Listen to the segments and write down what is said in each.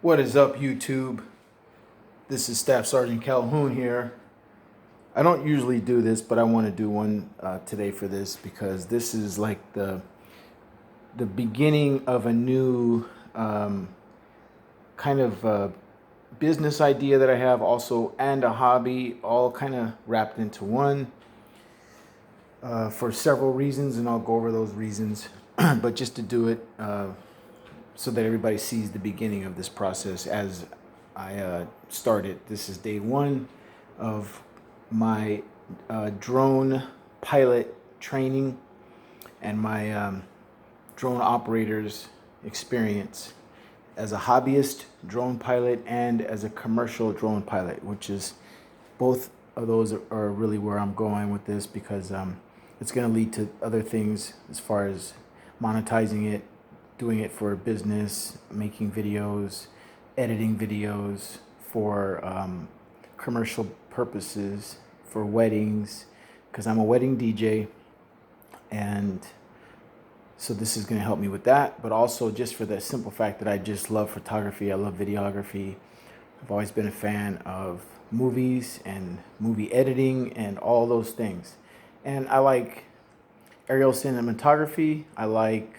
What is up, YouTube? This is Staff Sergeant Calhoun here. I don't usually do this, but I want to do one today for this because this is like the beginning of a new kind of business idea that I have also, and a hobby, all kind of wrapped into one for several reasons, and I'll go over those reasons. But just to do it so that everybody sees the beginning of this process as I started. This is day one of my drone pilot training and my drone operator's experience as a hobbyist drone pilot and as a commercial drone pilot, which is both of those are really where I'm going with this, because it's going to lead to other things as far as monetizing it, doing it for business, making videos, editing videos for commercial purposes, for weddings, because I'm a wedding DJ, and so this is going to help me with that, but also just for the simple fact that I just love photography. I love videography. I've always been a fan of movies and movie editing and all those things. And I like aerial cinematography. I like,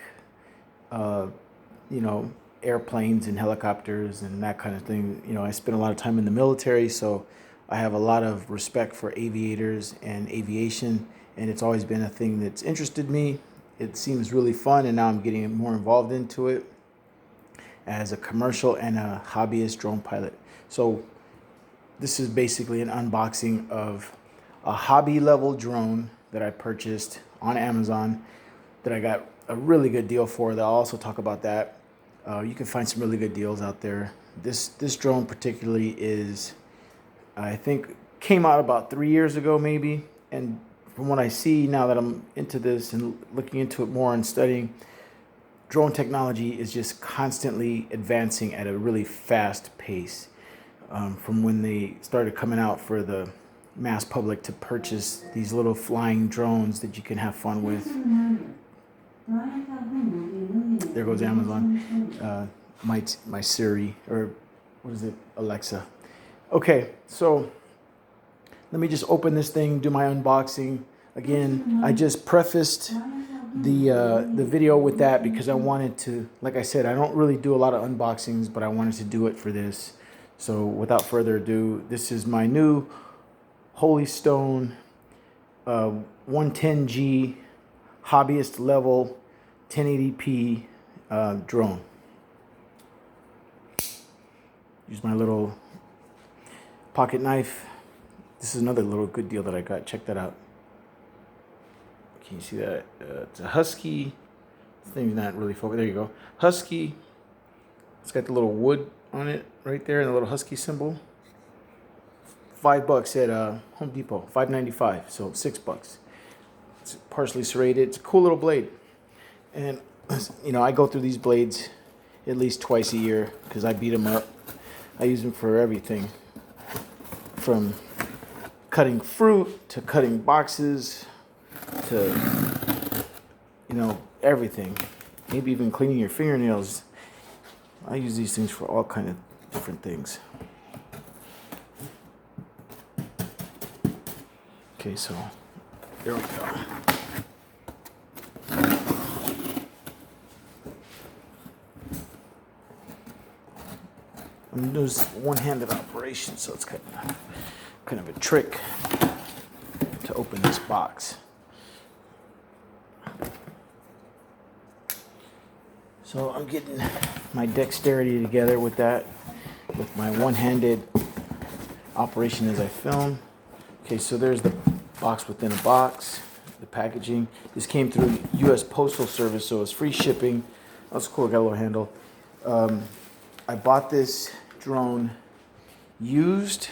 airplanes and helicopters and that kind of thing. I spent a lot of time in the military, so I have a lot of respect for aviators and aviation, and it's always been a thing that's interested me. It seems really fun, and now I'm getting more involved into it as a commercial and a hobbyist drone pilot. So this is basically an unboxing of a hobby level drone that I purchased on Amazon that I got a really good deal for. I'll also talk about that. You can find some really good deals out there. This drone particularly is, I think, came out about 3 years ago maybe, and from what I see now that I'm into this and looking into it more and studying, drone technology is just constantly advancing at a really fast pace. From when they started coming out for the mass public to purchase these little flying drones that you can have fun with. There goes Amazon. My Siri, or what is it? Alexa. Okay, so let me just open this thing, do my unboxing. Again, I just prefaced the video with that because I wanted to, like I said, I don't really do a lot of unboxings, but I wanted to do it for this. So without further ado, this is my new Holystone 110G hobbyist level 1080p drone. Use my little pocket knife. This is another little good deal that I got. Check that out. Can you see that? It's a Husky. This thing's not really focused. There you go. Husky. It's got the little wood on it right there and the little Husky symbol. $5 at Home Depot. $5.95, so $6. It's partially serrated. It's a cool little blade. And I go through these blades at least twice a year because I beat them up. I use them for everything, from cutting fruit to cutting boxes to everything, maybe even cleaning your fingernails. I use these things for all kind of different things. Okay, so there we go. I'm doing this one-handed operation, so it's kind of a trick to open this box. So I'm getting my dexterity together with that, with my one-handed operation as I film. Okay, so there's the box within a box, the packaging. This came through U.S. Postal Service, so it's free shipping. That's cool, got a little handle. I bought this drone used,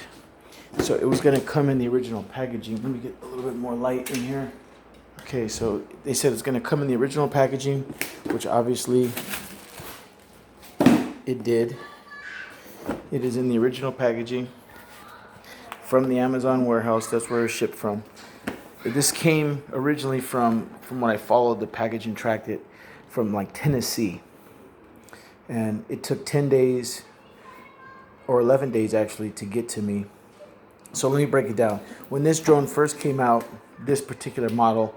so it was going to come in the original packaging. Let me get a little bit more light in here. Okay, so they said it's going to come in the original packaging, which obviously it did. It is in the original packaging from the Amazon warehouse. That's where it was shipped from. This came originally from when I followed the package and tracked it, from like Tennessee. And it took 10 days or 11 days actually to get to me. So let me break it down. When this drone first came out, this particular model,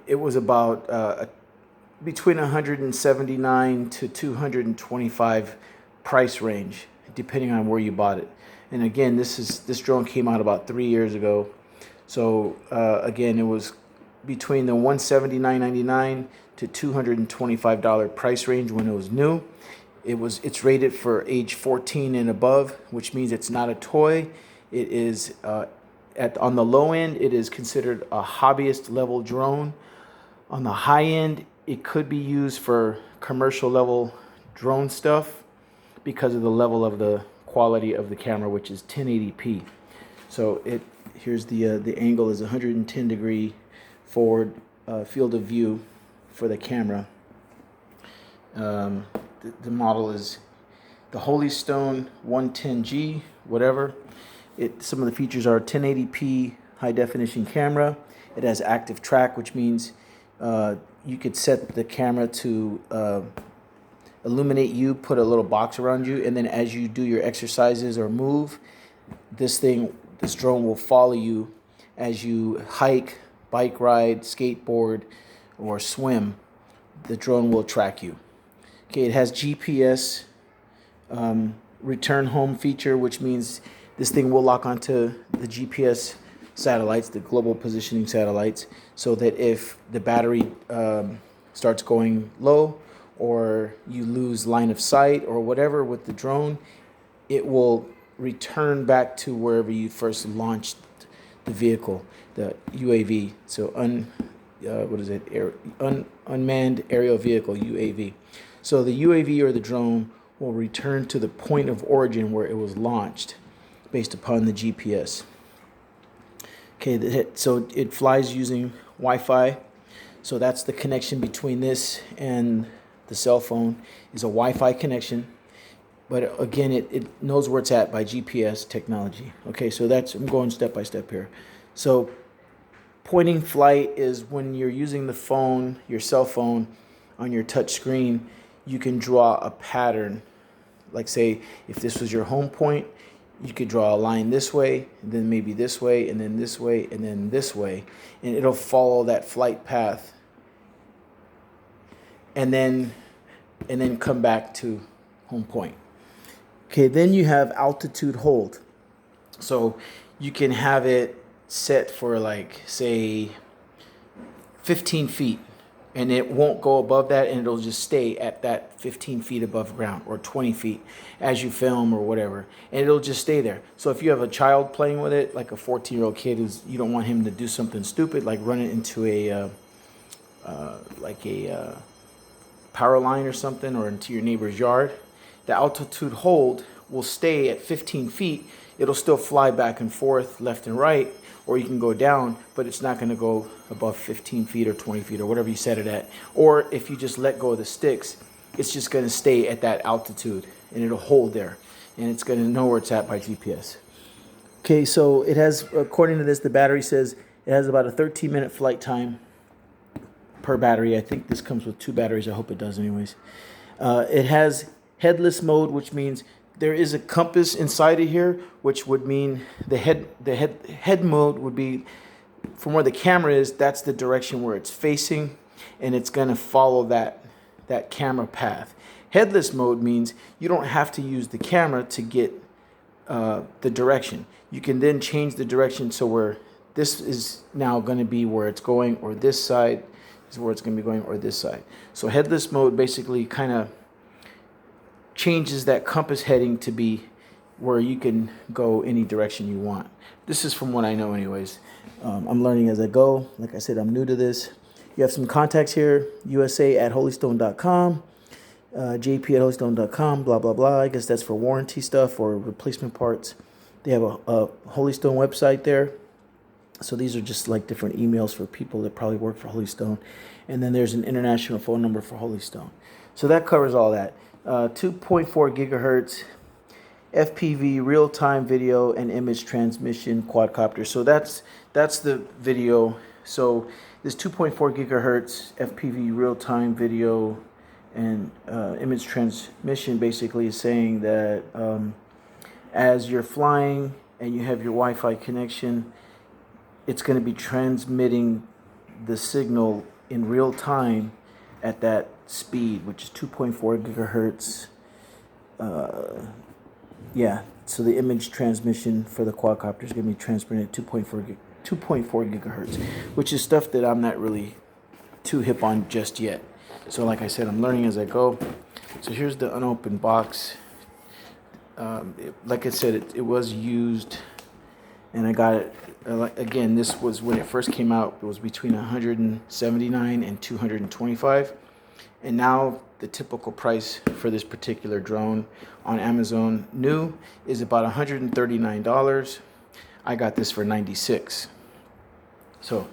it was about between 179 to 225 price range, depending on where you bought it. And again, this drone came out about 3 years ago. So again, it was between the $179.99 to $225 price range when it was new. It's rated for age 14 and above, which means it's not a toy. It is on the low end, it is considered a hobbyist level drone. On the high end, it could be used for commercial level drone stuff because of the level of the quality of the camera, which is 1080p. So here's the angle is 110 degree forward field of view for the camera. The model is the Holystone 110G, whatever. Some of the features are 1080p high definition camera. It has active track, which means you could set the camera to illuminate you, put a little box around you, and then as you do your exercises or move, this drone will follow you as you hike, bike ride, skateboard, or swim. The drone will track you. Okay, it has GPS return home feature, which means this thing will lock onto the GPS satellites, the global positioning satellites, so that if the battery starts going low or you lose line of sight or whatever with the drone, it will return back to wherever you first launched the vehicle, the UAV. So unmanned aerial vehicle, UAV. So the UAV or the drone will return to the point of origin where it was launched based upon the GPS. Okay, so it flies using Wi-Fi. So that's the connection between this and the cell phone is a Wi-Fi connection. But again, it knows where it's at by GPS technology. Okay, so I'm going step by step here. So pointing flight is when you're using the phone, your cell phone, on your touch screen, you can draw a pattern. Like say, if this was your home point, you could draw a line this way, and then maybe this way, and then this way, and then this way. And it'll follow that flight path. And then come back to home point. Okay, then you have altitude hold. So you can have it set for like, say, 15 feet. And it won't go above that, and it'll just stay at that 15 feet above ground or 20 feet as you film or whatever. And it'll just stay there. So if you have a child playing with it, like a 14-year-old kid you don't want him to do something stupid, like run it into a power line or something, or into your neighbor's yard, the altitude hold will stay at 15 feet. It'll still fly back and forth, left and right, or you can go down, but it's not going to go above 15 feet or 20 feet or whatever you set it at. Or if you just let go of the sticks, it's just going to stay at that altitude and it'll hold there, and it's going to know where it's at by GPS. Okay, so it has, according to this, the battery says it has about a 13-minute flight time per battery. I think this comes with 2 batteries. I hope it does anyways. It has headless mode, which means there is a compass inside of here, which would mean the head mode would be from where the camera is. That's the direction where it's facing, and it's going to follow that camera path. Headless mode means you don't have to use the camera to get the direction. You can then change the direction so where this is now going to be where it's going, or this side is where it's going to be going, or this side. So headless mode basically kind of changes that compass heading to be where you can go any direction you want. This is from what I know anyways. I'm learning as I go. Like I said, I'm new to this. You have some contacts here: USA@holystone.com, JP@holystone.com, blah, blah, blah. I guess that's for warranty stuff or replacement parts. They have a Holystone website there. So these are just like different emails for people that probably work for Holystone. And then there's an international phone number for Holystone. So that covers all that. 2.4 gigahertz FPV real-time video and image transmission quadcopter. So that's the video. So this 2.4 gigahertz FPV real-time video and image transmission basically is saying that as you're flying and you have your Wi-Fi connection, it's going to be transmitting the signal in real time at that speed, which is 2.4 gigahertz. Yeah, so the image transmission for the quadcopter is going to be transmitted at 2.4 gigahertz, which is stuff that I'm not really too hip on just yet. So like I said, I'm learning as I go. So here's the unopened box. Like I said, it was used, and I got it. Again, this was when it first came out. It was between 179 and 225, and now the typical price for this particular drone on Amazon new is about $139. I got this for $96. So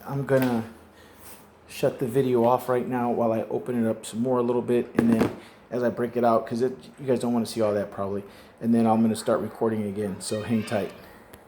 I'm gonna shut the video off right now while I open it up some more a little bit, and then as I break it out, because you guys don't want to see all that probably, and then I'm gonna start recording again, so hang tight.